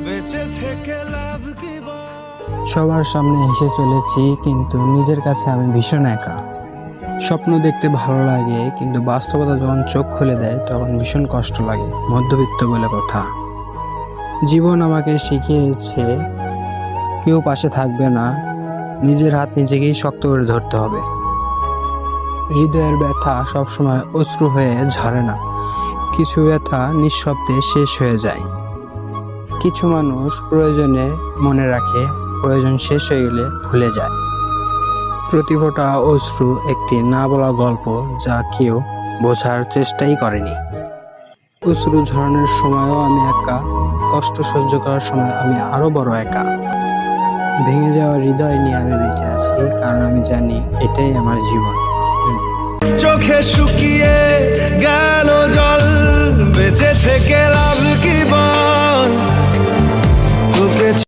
বেঁচে থেকে লাভ কি বল? সবার সামনে হেসে চলেছি, কিন্তু নিজের কাছে আমি ভীষণ একা। স্বপ্ন দেখতে ভালো লাগে, কিন্তু বাস্তবতা যখন চোখ খুলে দেয় তখন ভীষণ কষ্ট লাগে। মধ্যবিত্ত বলে কথা। জীবন আমাকে শিখিয়েছে কেউ পাশে থাকবে না, নিজের হাত নিজেকেই শক্ত করে ধরতে হবে। হৃদয়ের ব্যথা সবসময় অশ্রু হয়ে ঝরে না, কিছু ব্যথা নিঃশব্দে শেষ হয়ে যায়। কিছু মানুষ প্রয়োজনে মনে রাখে, প্রয়োজন শেষ হয়ে গেলে ভুলে যায়। প্রতি ফোঁটা অশ্রু একটি না বলা গল্প, যা কেউ বোঝার চেষ্টাই করেনি। অশ্রু ঝরানোর সময়ও আমি একা, কষ্ট সহ্য করার সময় আমি আরো বড় একা। ভেঙে যাওয়া হৃদয় নিয়ে আমি বেঁচে আছি, কারণ আমি জানি এটাই আমার জীবন। চোখে শুকিয়ে গেল জল, বেঁচে থেকে লাভ কি বল?